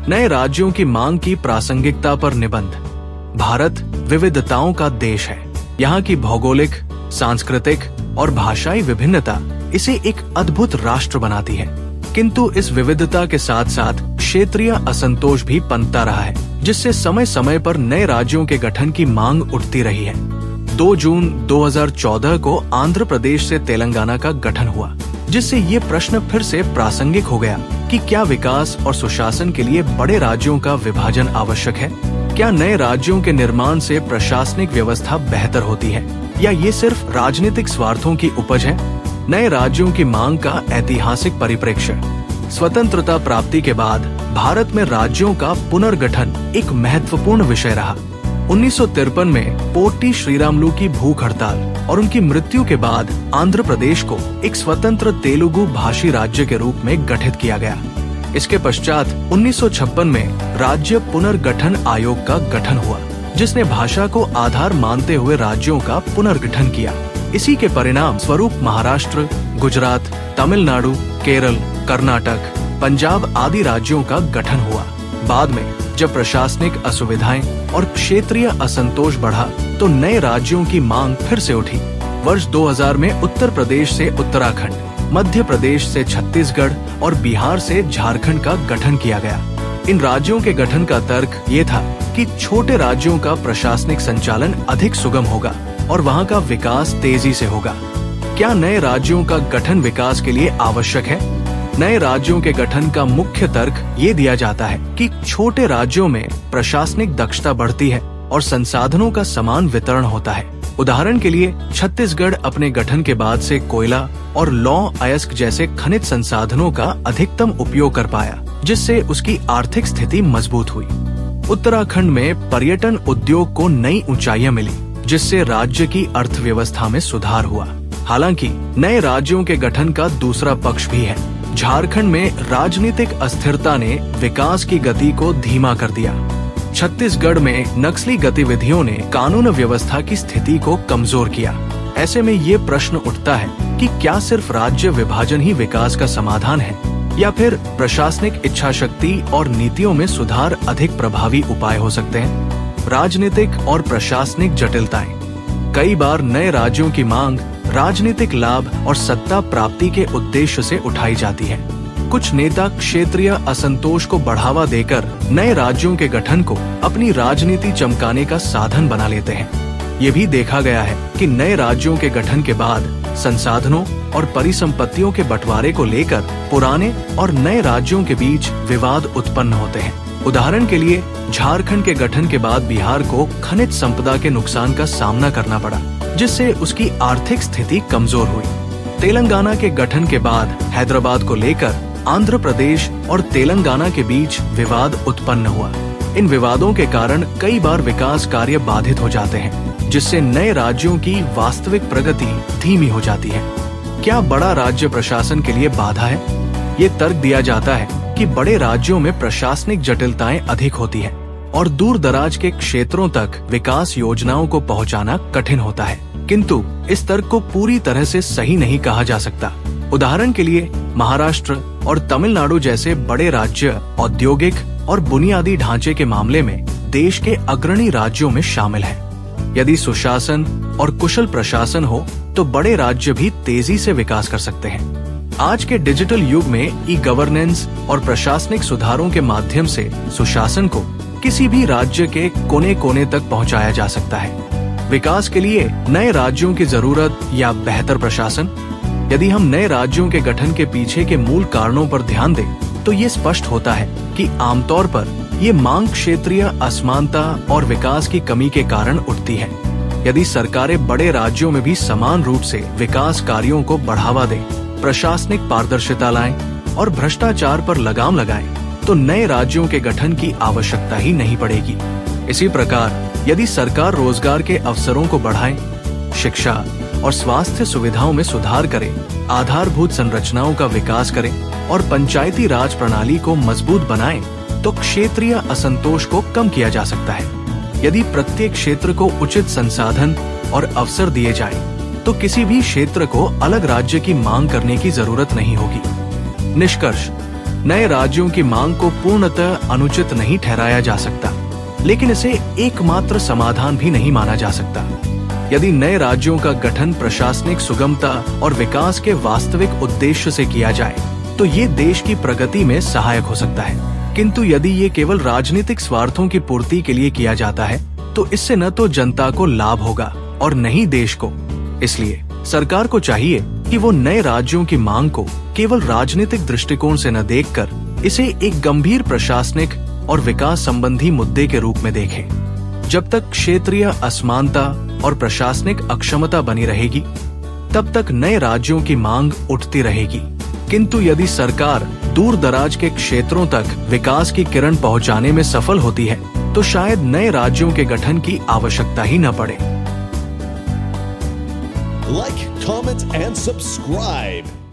नए राज्यों की मांग की प्रासंगिकता पर निबंध। भारत विविधताओं का देश है। यहाँ की भौगोलिक, सांस्कृतिक और भाषाई विभिन्नता इसे एक अद्भुत राष्ट्र बनाती है। किंतु इस विविधता के साथ साथ क्षेत्रीय असंतोष भी पनपता रहा है, जिससे समय समय पर नए राज्यों के गठन की मांग उठती रही है। 2 जून 2014 को आंध्र प्रदेश से तेलंगाना का गठन हुआ, जिससे ये प्रश्न फिर से प्रासंगिक हो गया कि क्या विकास और सुशासन के लिए बड़े राज्यों का विभाजन आवश्यक है? क्या नए राज्यों के निर्माण से प्रशासनिक व्यवस्था बेहतर होती है, या ये सिर्फ राजनीतिक स्वार्थों की उपज है? नए राज्यों की मांग का ऐतिहासिक परिप्रेक्ष्य। स्वतंत्रता प्राप्ति के बाद भारत में राज्यों का पुनर्गठन एक महत्वपूर्ण विषय रहा। 1953 में पोट्टी श्रीरामुलु की भूख हड़ताल और उनकी मृत्यु के बाद आंध्र प्रदेश को एक स्वतंत्र तेलुगु भाषी राज्य के रूप में गठित किया गया। इसके पश्चात 1956 में राज्य पुनर्गठन आयोग का गठन हुआ, जिसने भाषा को आधार मानते हुए राज्यों का पुनर्गठन किया। इसी के परिणाम स्वरूप महाराष्ट्र, गुजरात, तमिलनाडु, केरल, कर्नाटक, पंजाब आदि राज्यों का गठन हुआ। बाद में जब प्रशासनिक असुविधाएं और क्षेत्रीय असंतोष बढ़ा, तो नए राज्यों की मांग फिर से उठी। वर्ष 2000 में उत्तर प्रदेश से उत्तराखंड, मध्य प्रदेश से छत्तीसगढ़ और बिहार से झारखंड का गठन किया गया। इन राज्यों के गठन का तर्क ये था कि छोटे राज्यों का प्रशासनिक संचालन अधिक सुगम होगा और वहाँ का विकास तेजी से होगा। क्या नए राज्यों का गठन विकास के लिए आवश्यक है? नए राज्यों के गठन का मुख्य तर्क ये दिया जाता है कि छोटे राज्यों में प्रशासनिक दक्षता बढ़ती है और संसाधनों का समान वितरण होता है। उदाहरण के लिए छत्तीसगढ़ अपने गठन के बाद से कोयला और लौह अयस्क जैसे खनिज संसाधनों का अधिकतम उपयोग कर पाया, जिससे उसकी आर्थिक स्थिति मजबूत हुई। उत्तराखंड में पर्यटन उद्योग को नई ऊंचाइयां मिली, जिससे राज्य की अर्थव्यवस्था में सुधार हुआ। हालांकि नए राज्यों के गठन का दूसरा पक्ष भी है। झारखंड में राजनीतिक अस्थिरता ने विकास की गति को धीमा कर दिया। छत्तीसगढ़ में नक्सली गतिविधियों ने कानून व्यवस्था की स्थिति को कमजोर किया। ऐसे में ये प्रश्न उठता है कि क्या सिर्फ राज्य विभाजन ही विकास का समाधान है, या फिर प्रशासनिक इच्छाशक्ति और नीतियों में सुधार अधिक प्रभावी उपाय हो सकते हैं? राजनीतिक और प्रशासनिक जटिलताएं। कई बार नए राज्यों की मांग राजनीतिक लाभ और सत्ता प्राप्ति के उद्देश्य से उठाई जाती है। कुछ नेता क्षेत्रीय असंतोष को बढ़ावा देकर नए राज्यों के गठन को अपनी राजनीति चमकाने का साधन बना लेते हैं। ये भी देखा गया है कि नए राज्यों के गठन के बाद संसाधनों और परिसंपत्तियों के बंटवारे को लेकर पुराने और नए राज्यों के बीच विवाद उत्पन्न होते हैं। उदाहरण के लिए झारखंड के गठन के बाद बिहार को खनिज संपदा के नुकसान का सामना करना पड़ा, जिससे उसकी आर्थिक स्थिति कमजोर हुई। तेलंगाना के गठन के बाद हैदराबाद को लेकर आंध्र प्रदेश और तेलंगाना के बीच विवाद उत्पन्न हुआ। इन विवादों के कारण कई बार विकास कार्य बाधित हो जाते हैं, जिससे नए राज्यों की वास्तविक प्रगति धीमी हो जाती है। क्या बड़ा राज्य प्रशासन के लिए बाधा है? ये तर्क दिया जाता है कि बड़े राज्यों में प्रशासनिक जटिलताएं अधिक होती है और दूर दराज के क्षेत्रों तक विकास योजनाओं को पहुंचाना कठिन होता है। किंतु इस तर्क को पूरी तरह से सही नहीं कहा जा सकता। उदाहरण के लिए महाराष्ट्र और तमिलनाडु जैसे बड़े राज्य औद्योगिक और बुनियादी ढांचे के मामले में देश के अग्रणी राज्यों में शामिल हैं। यदि सुशासन और कुशल प्रशासन हो तो बड़े राज्य भी तेजी से विकास कर सकते हैं। आज के डिजिटल युग में ई गवर्नेंस और प्रशासनिक सुधारों के माध्यम से सुशासन को किसी भी राज्य के कोने कोने तक पहुंचाया जा सकता है। विकास के लिए नए राज्यों की जरूरत या बेहतर प्रशासन? यदि हम नए राज्यों के गठन के पीछे के मूल कारणों पर ध्यान दें, तो ये स्पष्ट होता है कि आमतौर पर ये मांग क्षेत्रीय असमानता और विकास की कमी के कारण उठती है। यदि सरकारें बड़े राज्यों में भी समान रूप से विकास कार्यों को बढ़ावा दें, प्रशासनिक पारदर्शिता लाएं और भ्रष्टाचार पर लगाम लगाएं, तो नए राज्यों के गठन की आवश्यकता ही नहीं पड़ेगी। इसी प्रकार यदि सरकार रोजगार के अवसरों को बढ़ाए, शिक्षा और स्वास्थ्य सुविधाओं में सुधार करे, आधारभूत संरचनाओं का विकास करे और पंचायती राज प्रणाली को मजबूत बनाए, तो क्षेत्रीय असंतोष को कम किया जा सकता है। यदि प्रत्येक क्षेत्र को उचित संसाधन और अवसर दिए जाएं, तो किसी भी क्षेत्र को अलग राज्य की मांग करने की जरूरत नहीं होगी। निष्कर्ष, नए राज्यों की मांग को पूर्णतः अनुचित नहीं ठहराया जा सकता, लेकिन इसे एकमात्र समाधान भी नहीं माना जा सकता। यदि नए राज्यों का गठन प्रशासनिक सुगमता और विकास के वास्तविक उद्देश्य से किया जाए, तो ये देश की प्रगति में सहायक हो सकता है। किंतु यदि ये केवल राजनीतिक स्वार्थों की पूर्ति के लिए किया जाता है, तो इससे न तो जनता को लाभ होगा और न ही देश को। इसलिए सरकार को चाहिए कि वो नए राज्यों की मांग को केवल राजनीतिक दृष्टिकोण से न देखकर इसे एक गंभीर प्रशासनिक और विकास संबंधी मुद्दे के रूप में देखें। जब तक क्षेत्रीय असमानता और प्रशासनिक अक्षमता बनी रहेगी, तब तक नए राज्यों की मांग उठती रहेगी। किंतु यदि सरकार दूर दराज के क्षेत्रों तक विकास की किरण पहुंचाने में सफल होती है, तो शायद नए राज्यों के गठन की आवश्यकता ही न पड़े। Like, comment, and subscribe.